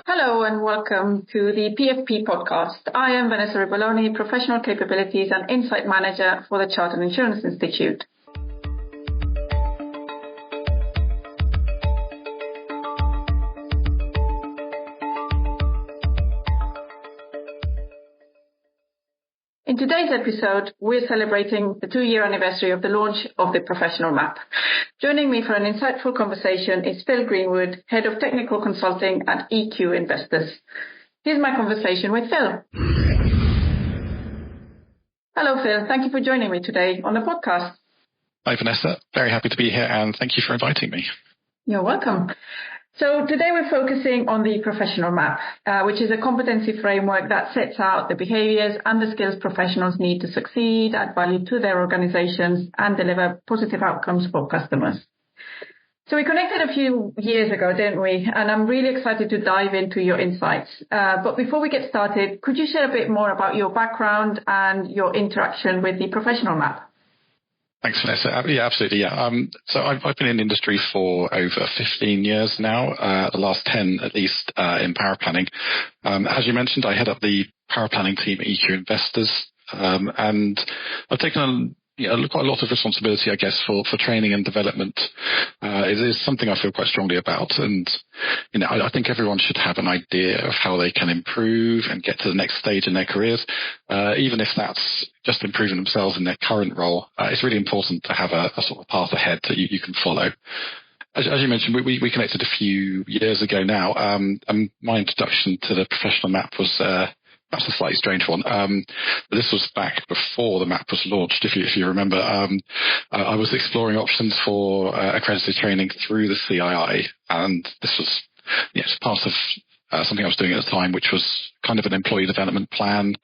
Hello and welcome to the PFP podcast. I am Vanessa Riboloni, Professional Capabilities and Insight Manager for the Chartered Insurance Institute. In today's episode, we're celebrating the 2-year anniversary of the launch of the Professional Map. Joining me for an insightful conversation is Philip Greenwood, Head of Technical Consulting at EQ Investors. Here's my conversation with Phil. Hello, Phil. Thank you for joining me today on the podcast. Hi, Vanessa. Very happy to be here, and thank you for inviting me. You're welcome. So today we're focusing on the Professional Map, which is a competency framework that sets out the behaviors and the skills professionals need to succeed, add value to their organizations, and deliver positive outcomes for customers. So we connected a few years ago, didn't we? And I'm really excited to dive into your insights. But before we get started, could you share a bit more about your background and your interaction with the Professional Map? Thanks, Vanessa. Yeah, absolutely. Yeah. So I've been in the industry for over 15 years now, the last 10 at least in power planning. As you mentioned, I head up the power planning team at EQ Investors, and I've taken on quite a lot of responsibility, I guess, for training and development. It is something I feel quite strongly about, and I think everyone should have an idea of how they can improve and get to the next stage in their careers, even if that's just improving themselves in their current role. It's really important to have a sort of path ahead that you can follow. As you mentioned, we connected a few years ago now, and my introduction to the Professional Map was perhaps a slightly strange one. But this was back before the map was launched, if you remember. I was exploring options for accredited training through the CII, and this was part of something I was doing at the time, which was kind of an employee development plan.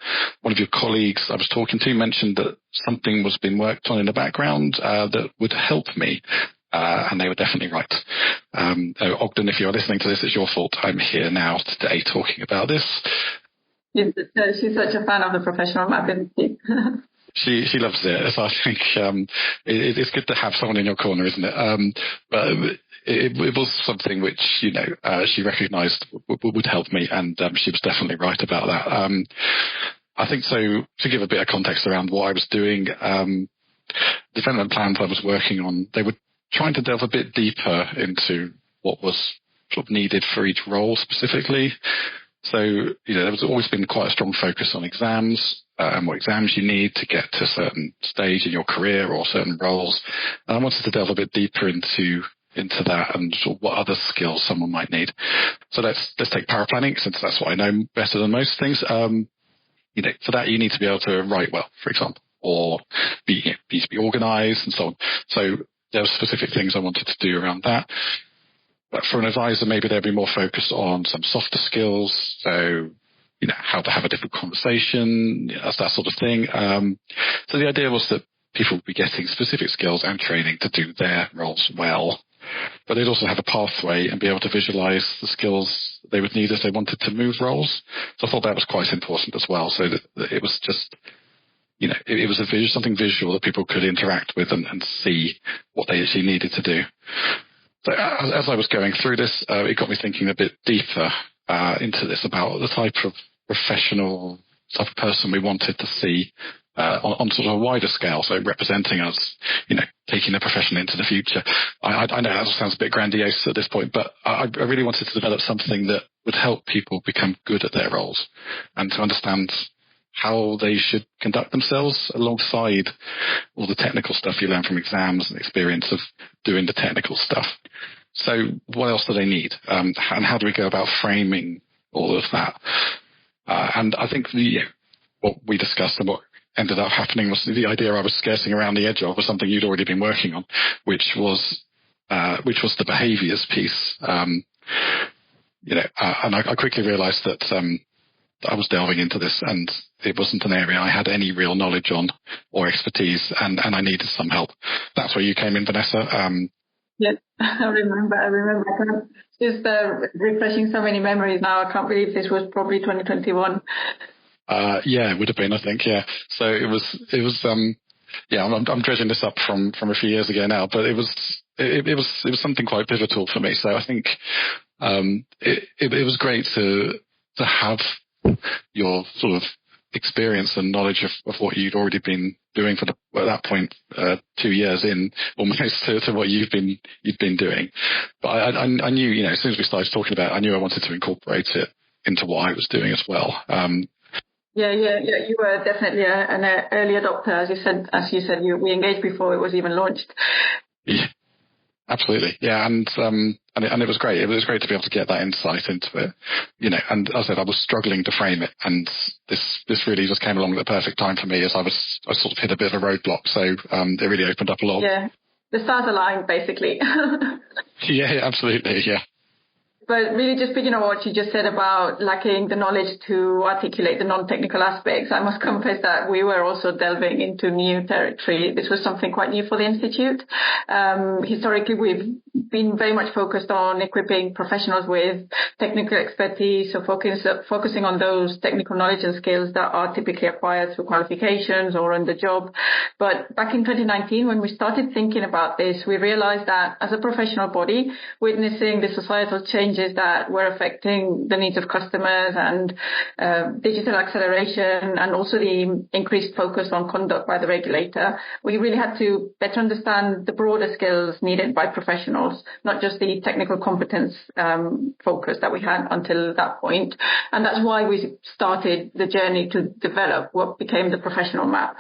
One of your colleagues I was talking to mentioned that something was being worked on in the background that would help me. And they were definitely right. Ogden, if you're listening to this, it's your fault. I'm here now today talking about this. She's such a fan of the Professional Map, isn't she? She loves it. So I think it's good to have someone in your corner, isn't it? But it was something which she recognised would help me, and she was definitely right about that. I think so. To give a bit of context around what I was doing, development plans I was working on, they were trying to delve a bit deeper into what was sort of needed for each role specifically. So, there was always been quite a strong focus on exams and what exams you need to get to a certain stage in your career or certain roles. And I wanted to delve a bit deeper into that and sort of what other skills someone might need. So let's take power planning, since that's what I know better than most things. For that you need to be able to write well, for example, or be organised and so on. So there were specific things I wanted to do around that. But for an advisor, maybe they'd be more focused on some softer skills, so how to have a different conversation, that sort of thing. So the idea was that people would be getting specific skills and training to do their roles well, but they'd also have a pathway and be able to visualise the skills they would need if they wanted to move roles. So I thought that was quite important as well. So that it was just it was something visual that people could interact with and see what they actually needed to do. So as I was going through this, it got me thinking a bit deeper into this about the type of professional, type of person we wanted to see on sort of a wider scale, so representing us, taking the profession into the future. I know that sounds a bit grandiose at this point, but I really wanted to develop something that would help people become good at their roles and to understand how they should conduct themselves alongside all the technical stuff you learn from exams and experience of doing the technical stuff. So what else do they need? And how do we go about framing all of that? And I think what we discussed and what ended up happening was the idea I was skirting around the edge of was something you'd already been working on, which was the behaviours piece. And I quickly realised that I was delving into this and it wasn't an area I had any real knowledge on or expertise, and I needed some help. That's where you came in, Vanessa. Yes, I remember. Just refreshing so many memories now. I can't believe this was probably 2021. Yeah, it would have been, I think. Yeah. So it was. I'm dredging this up from a few years ago now, but it was something quite pivotal for me. So I think It was great to have your sort of experience and knowledge of what you'd already been doing at that point, 2 years in almost to what you've been doing. But I knew, as soon as we started talking about it, I knew I wanted to incorporate it into what I was doing as well. Yeah. You were definitely an early adopter, as you said. We engaged before it was even launched. Yeah, absolutely. Yeah, and it was great. It was great to be able to get that insight into it. And as I said, I was struggling to frame it, and this really just came along at the perfect time for me, as I sort of hit a bit of a roadblock. So it really opened up a lot. Yeah, the stars aligned, basically. Yeah, absolutely. Yeah. But really, just picking on what you just said about lacking the knowledge to articulate the non-technical aspects, I must confess that we were also delving into new territory. This was something quite new for the Institute. Historically, we've been very much focused on equipping professionals with technical expertise, so focusing on those technical knowledge and skills that are typically acquired through qualifications or on the job. But back in 2019, when we started thinking about this, we realized that as a professional body, witnessing the societal changes that were affecting the needs of customers and digital acceleration, and also the increased focus on conduct by the regulator, we really had to better understand the broader skills needed by professionals, not just the technical competence focus that we had until that point. And that's why we started the journey to develop what became the professional map.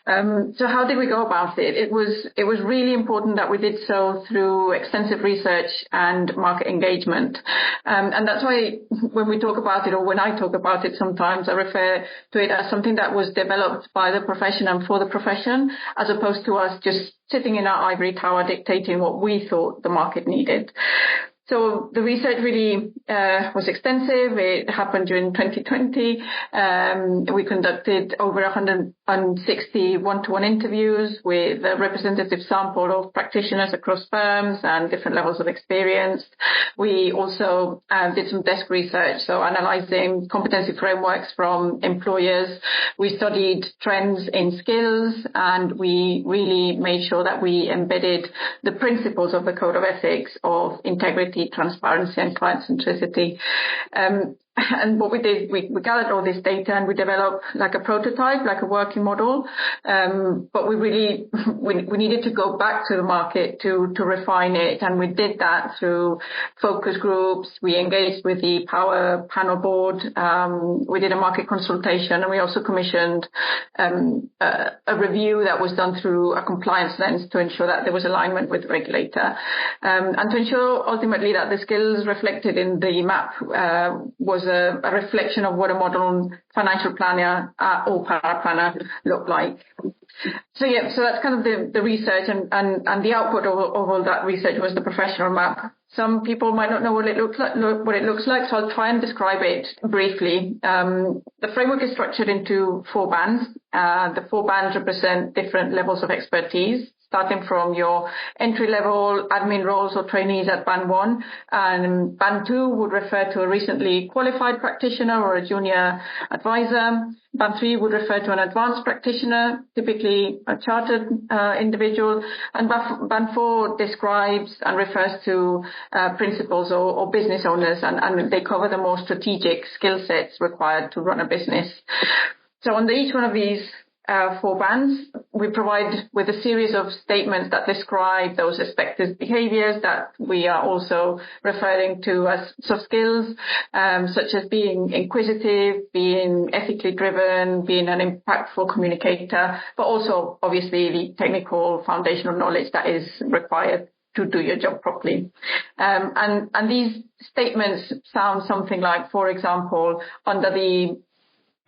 So how did we go about it? It was really important that we did so through extensive research and market engagement. And that's why when we talk about it, or when I talk about it sometimes, I refer to it as something that was developed by the profession and for the profession, as opposed to us just sitting in our ivory tower dictating what we thought the market needed. So the research really was extensive. It happened during 2020. We conducted over 160 one-to-one interviews with a representative sample of practitioners across firms and different levels of experience. We also did some desk research, so analyzing competency frameworks from employers. We studied trends in skills, and we really made sure that we embedded the principles of the Code of Ethics of integrity, transparency, and client centricity. And what we did, we gathered all this data and we developed like a prototype, like a working model. But we needed to go back to the market to refine it. And we did that through focus groups. We engaged with the Power Panel Board. We did a market consultation, and we also commissioned a review that was done through a compliance lens to ensure that there was alignment with the regulator. And to ensure ultimately that the skills reflected in the map was a reflection of what a modern financial planner or power planner looked like. So that's kind of the research, and the output of all that research was the professional map. Some people might not know what it looks like, so I'll try and describe it briefly. The framework is structured into 4 bands. The 4 bands represent different levels of expertise, starting from your entry-level admin roles or trainees at Band 1. And Band 2 would refer to a recently qualified practitioner or a junior advisor. Band 3 would refer to an advanced practitioner, typically a chartered individual. And Band 4 describes and refers to principals or business owners, and they cover the more strategic skill sets required to run a business. So under each one of these 4 bands, we provide with a series of statements that describe those expected behaviors that we are also referring to as soft skills, such as being inquisitive, being ethically driven, being an impactful communicator, but also obviously the technical foundational knowledge that is required to do your job properly. And these statements sound something like, for example, under the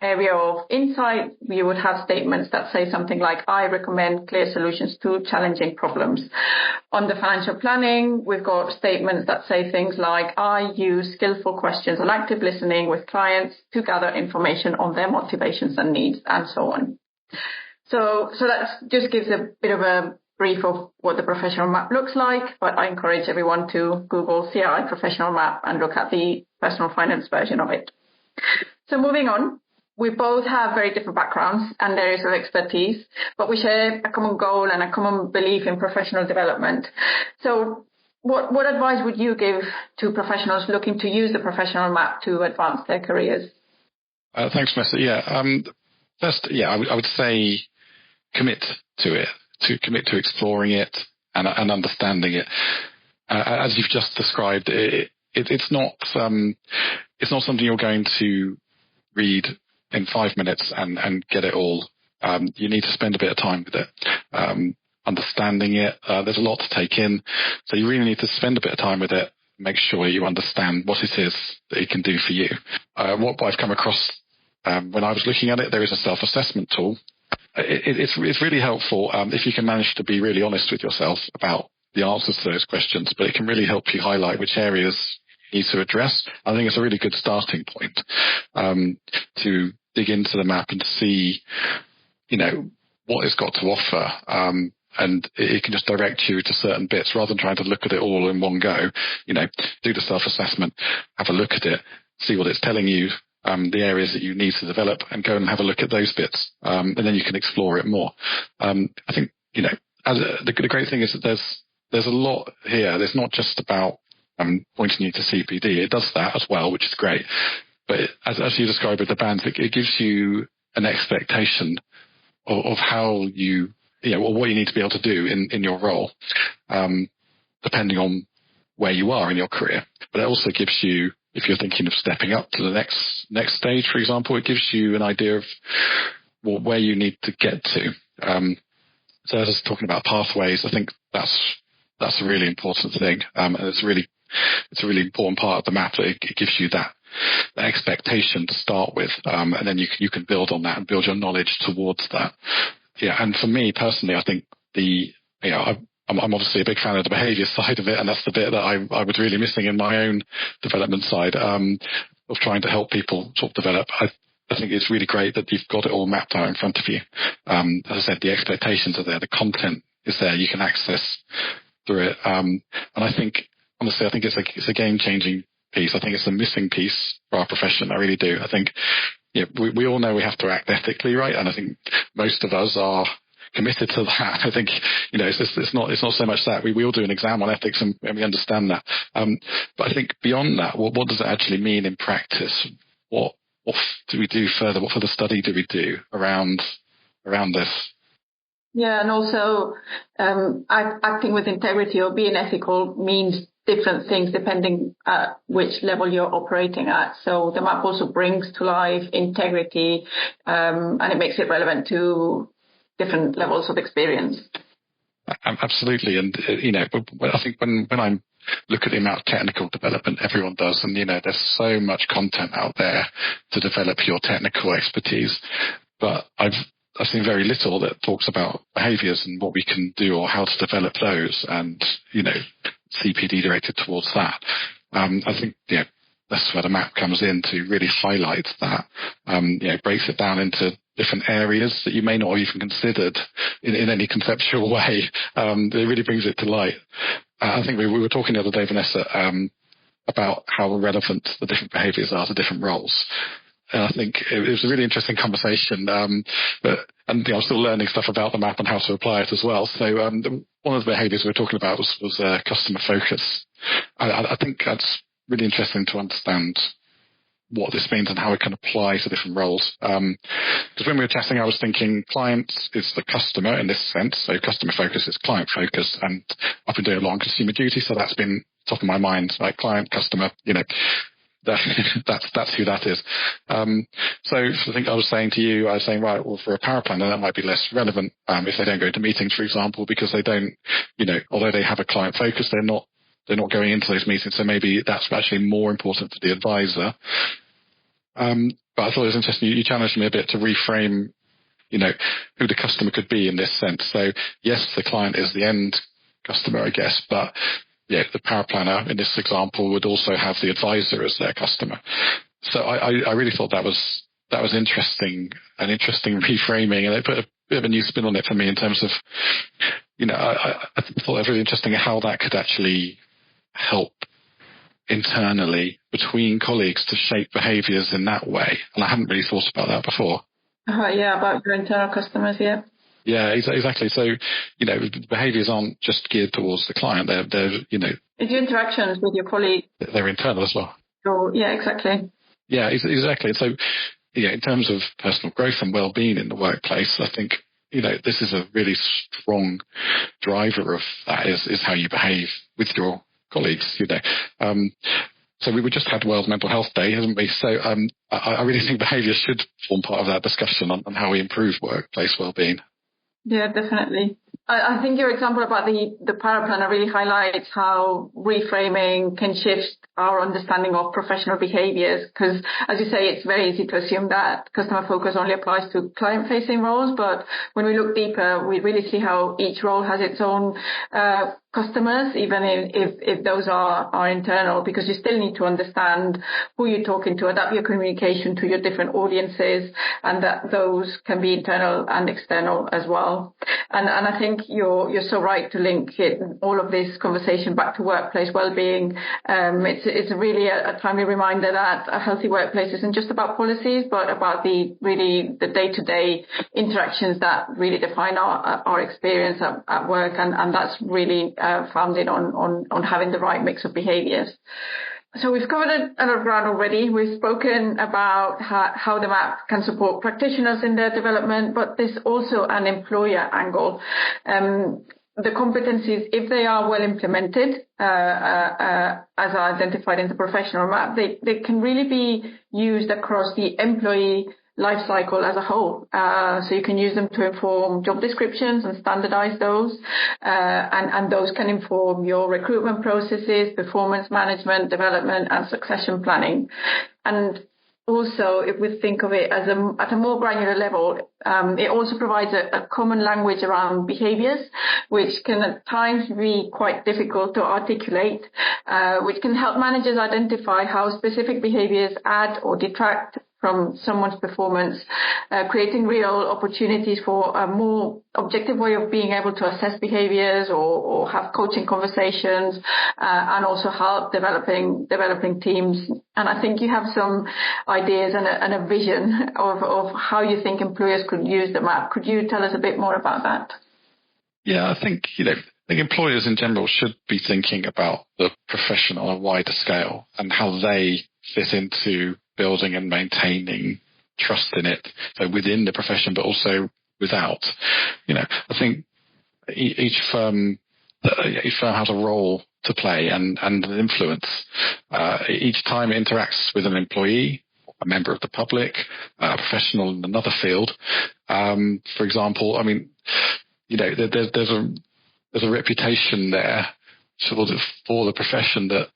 area of insight, we would have statements that say something like, I recommend clear solutions to challenging problems. On the financial planning, we've got statements that say things like, I use skillful questions and active listening with clients to gather information on their motivations and needs, and so on. So that just gives a bit of a brief of what the professional map looks like, but I encourage everyone to Google CRI professional map and look at the personal finance version of it. So moving on. We both have very different backgrounds and areas of expertise, but we share a common goal and a common belief in professional development. So What advice would you give to professionals looking to use the professional map to advance their careers? Thanks, Vanessa. First, I would say commit to it, to commit to exploring it and understanding it. As you've just described, it's not something you're going to read in 5 minutes and get it all. You need to spend a bit of time with it, understanding it. There's a lot to take in, so you really need to spend a bit of time with it. Make sure you understand what it is that it can do for you. What I've come across when I was looking at it, there is a self-assessment tool. It's really helpful if you can manage to be really honest with yourself about the answers to those questions, but it can really help you highlight which areas you need to address. I think it's a really good starting point to dig into the map and see, what it's got to offer. And it can just direct you to certain bits rather than trying to look at it all in one go. Do the self-assessment, have a look at it, see what it's telling you, the areas that you need to develop, and go and have a look at those bits. And then you can explore it more. I think, the great thing is that there's a lot here. There's not just about pointing you to CPD. It does that as well, which is great. But as you described with the bands, it gives you an expectation of how you, or what you need to be able to do in your role, depending on where you are in your career. But it also gives you, if you're thinking of stepping up to the next stage, for example, it gives you an idea of where you need to get to. So as I was talking about pathways, I think that's a really important thing. And it's a really important part of the map that it gives you that expectation to start with. And then you can build on that and build your knowledge towards that. Yeah. And for me personally, I think I'm obviously a big fan of the behaviour side of it, and that's the bit that I was really missing in my own development side of trying to help people sort of develop. I think it's really great that you've got it all mapped out in front of you. As I said, the expectations are there, the content is there, you can access through it. And I think, honestly, it's a game-changing piece. I think it's a missing piece for our profession. I really do. I think we all know we have to act ethically, right? And I think most of us are committed to that. I think, it's not so much that we all do an exam on ethics and we understand that. But I think beyond that, what does it actually mean in practice? What do we do further? What further study do we do around this? Yeah, and also acting with integrity or being ethical means different things depending which level you're operating at. So the map also brings to life integrity, and it makes it relevant to different levels of experience. Absolutely. And, I think when I look at the amount of technical development everyone does, and, there's so much content out there to develop your technical expertise, but I've seen very little that talks about behaviours and what we can do or how to develop those and, CPD directed towards that. I think, that's where the map comes in to really highlight that, breaks it down into different areas that you may not have even considered in any conceptual way. It really brings it to light. I think we were talking the other day, Vanessa, about how relevant the different behaviours are to different roles. And I think it was a really interesting conversation. I'm still learning stuff about the map and how to apply it as well. So one of the behaviours we were talking about was customer focus. I think that's really interesting to understand what this means and how it can apply to different roles. Because when we were chatting, I was thinking client is the customer in this sense. So customer focus is client focus. And I've been doing a lot on consumer duty, so that's been top of my mind, like client, customer, that's who that is. So I think I was saying to you, right, well, for a power planner, that might be less relevant if they don't go to meetings, for example, because they don't, although they have a client focus, they're not going into those meetings. So maybe that's actually more important for the advisor. But I thought it was interesting. You challenged me a bit to reframe, who the customer could be in this sense. So yes, the client is the end customer, I guess, but the power planner in this example would also have the advisor as their customer. So I really thought that was interesting, an interesting reframing, and it put a bit of a new spin on it for me in terms of, I thought it was really interesting how that could actually help internally between colleagues to shape behaviours in that way. And I hadn't really thought about that before. About your internal customers, yeah. Yeah, exactly. So, behaviours aren't just geared towards the client. They're It's your interactions with your colleagues. They're internal as well. So, yeah, exactly. Yeah, exactly. So, in terms of personal growth and well-being in the workplace, I think, this is a really strong driver of that is how you behave with your colleagues, So we just had World Mental Health Day, haven't we? So I really think behaviour should form part of that discussion on how we improve workplace well-being. Yeah, definitely. I think your example about the power planner really highlights how reframing can shift our understanding of professional behaviours, because, as you say, it's very easy to assume that customer focus only applies to client-facing roles, but when we look deeper, we really see how each role has its own customers, even if those are internal, because you still need to understand who you're talking to, adapt your communication to your different audiences, and that those can be internal and external as well. And I think you're so right to link all of this conversation back to workplace well-being. It's really a timely reminder that a healthy workplace isn't just about policies, but about the day-to-day interactions that really define our experience at work, and that's really founded on having the right mix of behaviours. So we've covered a lot of ground already. We've spoken about how the map can support practitioners in their development, but there's also an employer angle. The competencies, if they are well implemented, as identified in the professional map, they can really be used across the employee life cycle as a whole. So you can use them to inform job descriptions and standardize those. And those can inform your recruitment processes, performance management, development, and succession planning. And also, if we think of it as at a more granular level, it also provides a common language around behaviours, which can at times be quite difficult to articulate, which can help managers identify how specific behaviours add or detract from someone's performance, creating real opportunities for a more objective way of being able to assess behaviours or have coaching conversations, and also help developing teams. And I think you have some ideas and a vision of how you think employers could use the map. Could you tell us a bit more about that? Yeah, I think, employers in general should be thinking about the profession on a wider scale and how they fit into building and maintaining trust in it, so within the profession, but also without. I think each firm has a role to play and an influence. Each time it interacts with an employee, a member of the public, a professional in another field. For example, there's a reputation there for the profession that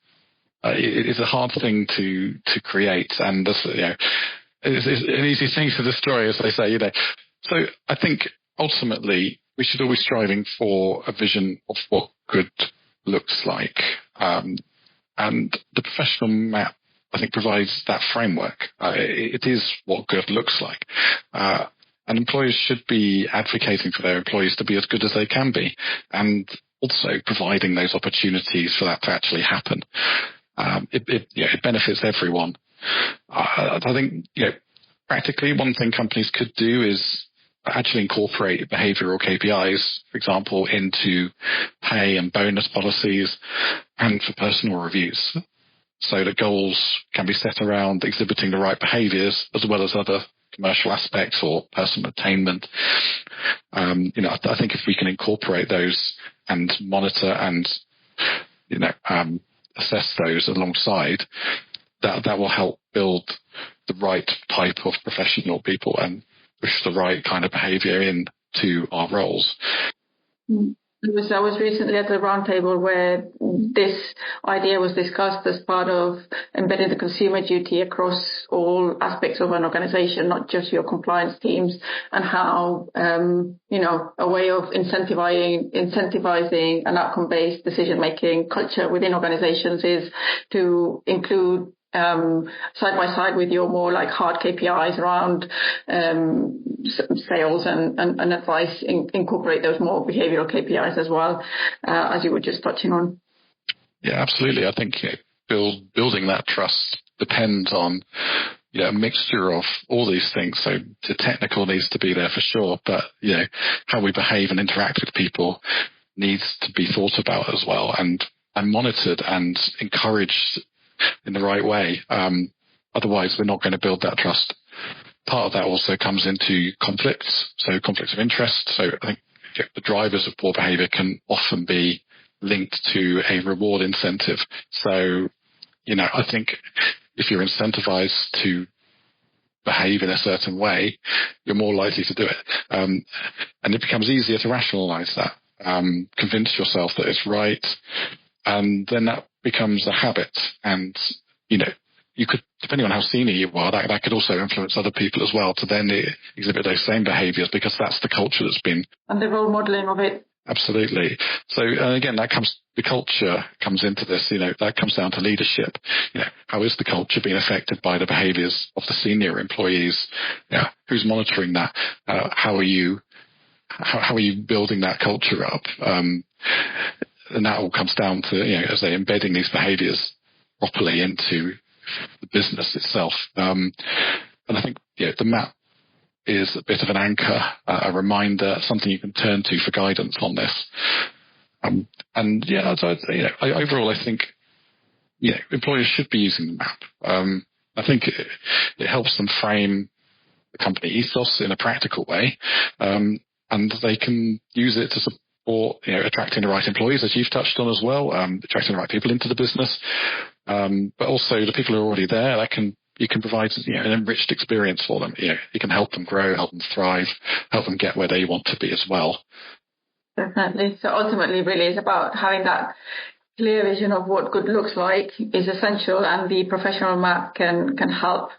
it's a hard thing to create, and it's an easy thing to destroy, as they say. So I think ultimately we should always striving for a vision of what good looks like, and the professional map, I think, provides that framework. It is what good looks like, and employers should be advocating for their employees to be as good as they can be, and also providing those opportunities for that to actually happen. It benefits everyone. I think, practically one thing companies could do is actually incorporate behavioural KPIs, for example, into pay and bonus policies and for personal reviews, so that goals can be set around exhibiting the right behaviours as well as other commercial aspects or personal attainment. I think if we can incorporate those and monitor and assess those alongside, that will help build the right type of professional people and push the right kind of behaviour into our roles. I was recently at a roundtable where this idea was discussed as part of embedding the consumer duty across all aspects of an organisation, not just your compliance teams, and how a way of incentivizing an outcome-based decision-making culture within organisations is to include side by side with your more like hard KPIs around sales and advice, incorporate those more behavioural KPIs as well, as you were just touching on. Yeah, absolutely. I think building that trust depends on a mixture of all these things. So the technical needs to be there for sure, but how we behave and interact with people needs to be thought about as well. And and monitored and encouraged in the right way. Otherwise, we're not going to build that trust. Part of that also comes into conflicts, so conflicts of interest. So I think the drivers of poor behavior can often be linked to a reward incentive. So, I think if you're incentivized to behave in a certain way, you're more likely to do it. And it becomes easier to rationalize that, convince yourself that it's right. And then that becomes a habit. And, you could, depending on how senior you are, that could also influence other people as well to then exhibit those same behaviors, because that's the culture that's been. And the role modeling of it. Absolutely. So again, the culture comes into this, that comes down to leadership. How is the culture being affected by the behaviors of the senior employees? Who's monitoring that? How are you building that culture up? And that all comes down to, as they're embedding these behaviors properly into the business itself. And I think, the map is a bit of an anchor, a reminder, something you can turn to for guidance on this. Overall, I think, employers should be using the map. I think it helps them frame the company ethos in a practical way, and they can use it to support, attracting the right employees, as you've touched on as well, attracting the right people into the business, but also the people who are already there. You can provide an enriched experience for them. You can help them grow, help them thrive, help them get where they want to be as well. Definitely. So ultimately, really, it's about having that clear vision of what good looks like is essential, and the professional map can help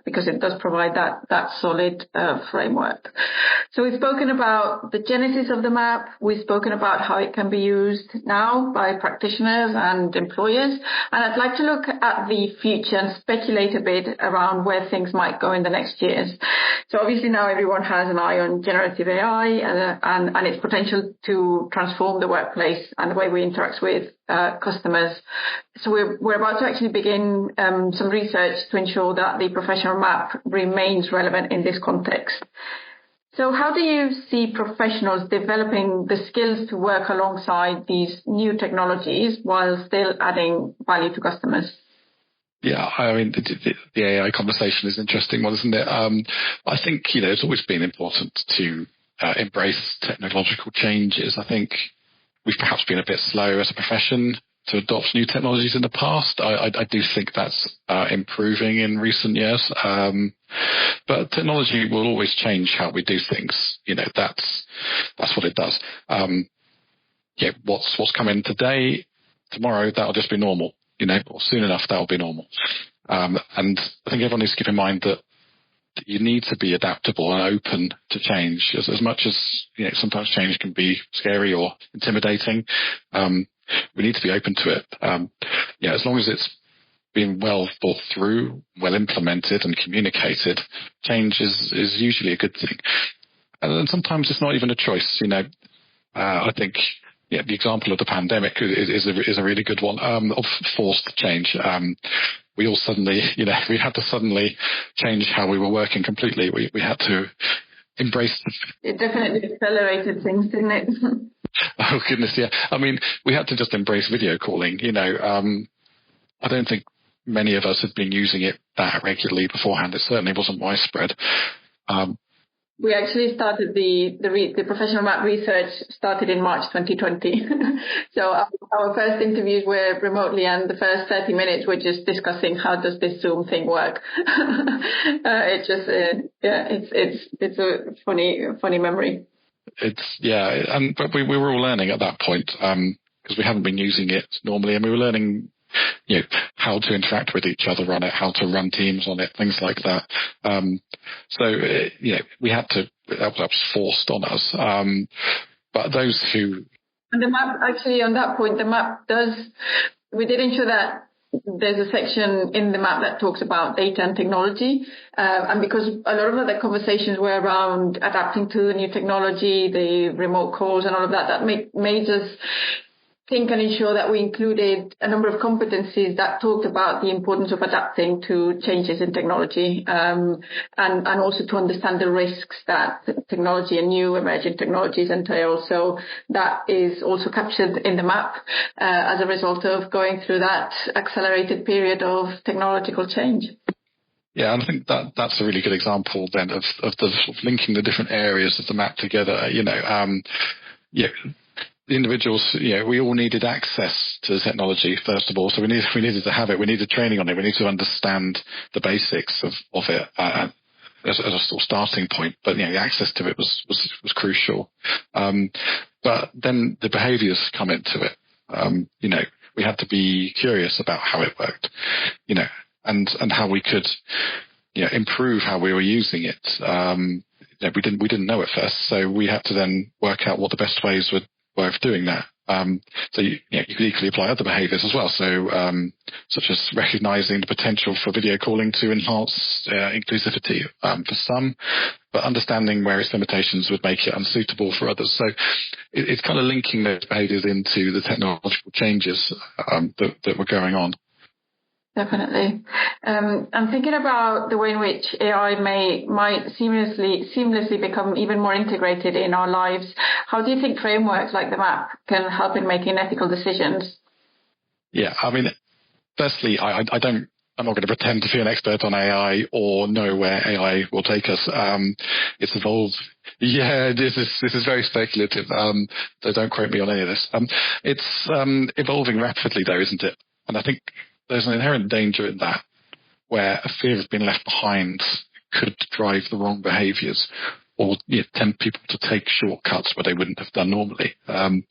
because it does provide that solid framework. So we've spoken about the genesis of the map. We've spoken about how it can be used now by practitioners and employers. And I'd like to look at the future and speculate a bit around where things might go in the next years. So obviously now everyone has an eye on generative AI and its potential to transform the workplace and the way we interact with customers. So we're about to actually begin some research to ensure that the professional map remains relevant in this context. So how do you see professionals developing the skills to work alongside these new technologies while still adding value to customers? Yeah, I mean, the AI conversation is an interesting one, isn't it? I think, it's always been important to embrace technological changes. I think we've perhaps been a bit slow as a profession to adopt new technologies in the past. I do think that's improving in recent years. But technology will always change how we do things. That's what it does. What's coming today, tomorrow, that'll just be normal. Or soon enough, that'll be normal. And I think everyone needs to keep in mind that you need to be adaptable and open to change. As much as sometimes change can be scary or intimidating, we need to be open to it. As long as it's being well thought through, well implemented and communicated, change is usually a good thing. And sometimes it's not even a choice. I think the example of the pandemic is a really good one of forced change. We all suddenly, we had to suddenly change how we were working completely. We had to embrace. It definitely accelerated things, didn't it? Oh, goodness, yeah. I mean, we had to just embrace video calling. I don't think many of us had been using it that regularly beforehand. It certainly wasn't widespread. We actually started the professional map research started in March 2020. So our first interviews were remotely, and the first 30 minutes were just discussing how does this Zoom thing work. It's a funny memory. But we were all learning at that point because we hadn't been using it normally, and we were learning how to interact with each other on it, how to run teams on it, things like that. We had to, that was forced on us. But those who... And the map, actually, on that point, the map we did ensure that there's a section in the map that talks about data and technology. And because a lot of the conversations were around adapting to the new technology, the remote calls and all of that, that made us think and ensure that we included a number of competencies that talked about the importance of adapting to changes in technology, and also to understand the risks that technology and new emerging technologies entail. So that is also captured in the map as a result of going through that accelerated period of technological change. Yeah, and I think that's a really good example then of the sort of linking the different areas of the map together. The individuals, we all needed access to the technology, first of all. So we needed to have it. We needed training on it. We needed to understand the basics of it as a sort of starting point. But, the access to it was crucial. But then the behaviors come into it. We had to be curious about how it worked, and how we could, improve how we were using it. We didn't know at first. So we had to then work out what the best ways were of doing that. So you could equally apply other behaviours as well. So such as recognising the potential for video calling to enhance inclusivity for some, but understanding where its limitations would make it unsuitable for others. So it's kind of linking those behaviours into the technological changes that were going on. Definitely. I'm thinking about the way in which AI might seamlessly become even more integrated in our lives. How do you think frameworks like the map can help in making ethical decisions? Yeah, I mean, firstly, I'm not going to pretend to be an expert on AI or know where AI will take us. It's evolved. Yeah, this is very speculative. So don't quote me on any of this. It's evolving rapidly, though, isn't it? And I think there's an inherent danger in that, where a fear of being left behind could drive the wrong behaviours or tempt people to take shortcuts where they wouldn't have done normally. AI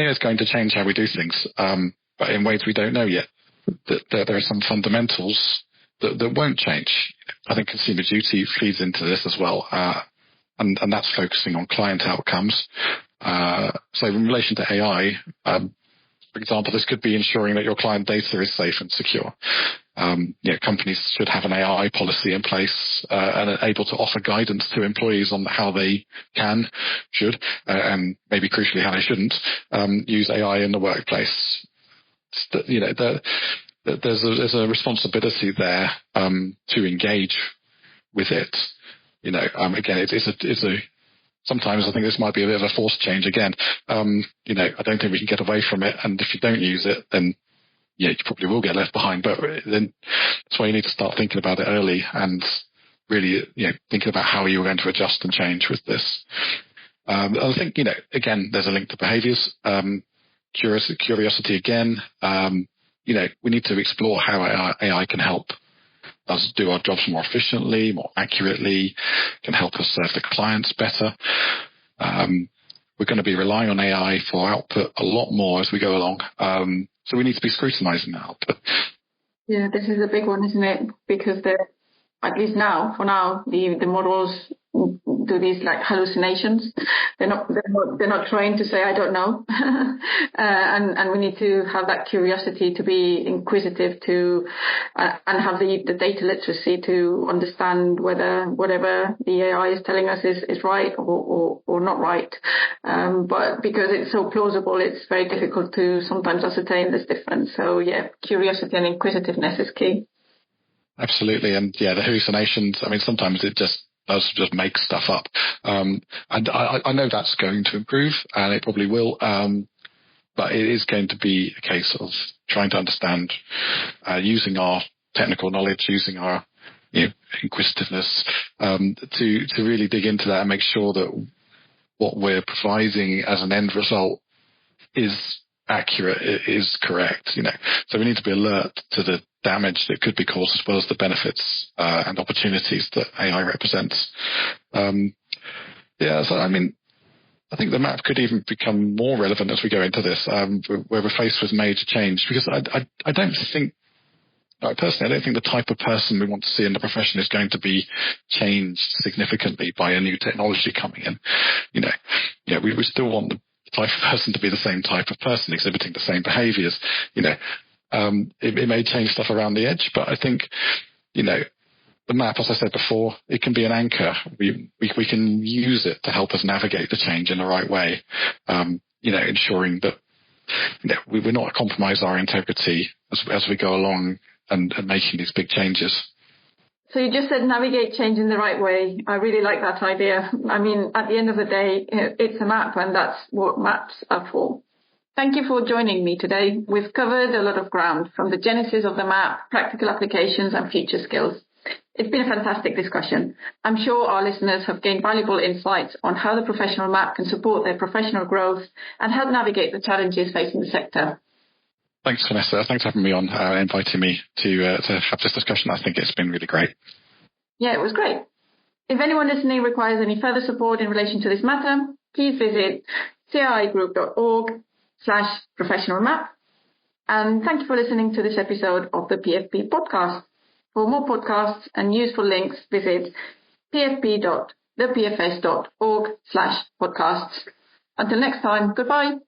is going to change how we do things, but in ways we don't know yet. There are some fundamentals that won't change. I think consumer duty feeds into this as well, and that's focusing on client outcomes. So in relation to AI, for example, this could be ensuring that your client data is safe and secure. Companies should have an AI policy in place and are able to offer guidance to employees on how they should, and maybe crucially how they shouldn't use AI in the workplace. There's a responsibility there to engage with it. Again, it's a sometimes I think this might be a bit of a forced change again. I don't think we can get away from it. And if you don't use it, then you probably will get left behind. But then that's why you need to start thinking about it early and really, thinking about how you're going to adjust and change with this. I think, again, there's a link to behaviours. Curiosity again. We need to explore how AI can help us do our jobs more efficiently, more accurately, can help us serve the clients better. We're going to be relying on AI for output a lot more as we go along. So we need to be scrutinising that output. Yeah, this is a big one, isn't it? Because at least for now, the models do these like hallucinations. They're not trained to say I don't know, and we need to have that curiosity to be inquisitive and have the data literacy to understand whether whatever the AI is telling us is right or not right. But because it's so plausible, it's very difficult to sometimes ascertain this difference. So yeah, curiosity and inquisitiveness is key. Absolutely, and the hallucinations. I mean, sometimes it does just make stuff up. And I know that's going to improve, and it probably will. But it is going to be a case of trying to understand, using our technical knowledge, using our inquisitiveness, to really dig into that and make sure that what we're providing as an end result is accurate, is correct. So we need to be alert to the damage that could be caused as well as the benefits and opportunities that AI represents. So I mean, I think the map could even become more relevant as we go into this, where we're faced with major change, because I don't think, personally, I don't think the type of person we want to see in the profession is going to be changed significantly by a new technology coming in. We still want the type of person to be the same type of person, exhibiting the same behaviours. It may change stuff around the edge, but I think, the map, as I said before, it can be an anchor. We can use it to help us navigate the change in the right way. ensuring that we're not compromise our integrity as we go along and making these big changes. So you just said navigate change in the right way. I really like that idea. I mean, at the end of the day, it's a map, and that's what maps are for. Thank you for joining me today. We've covered a lot of ground, from the genesis of the map, practical applications, and future skills. It's been a fantastic discussion. I'm sure our listeners have gained valuable insights on how the professional map can support their professional growth and help navigate the challenges facing the sector. Thanks, Vanessa. Thanks for having me on, inviting me to have this discussion. I think it's been really great. Yeah, it was great. If anyone listening requires any further support in relation to this matter, please visit ciigroup.org/professional map. And thank you for listening to this episode of the PFP podcast. For more podcasts and useful links, visit pfp.thepfs.org/podcasts. Until next time, goodbye.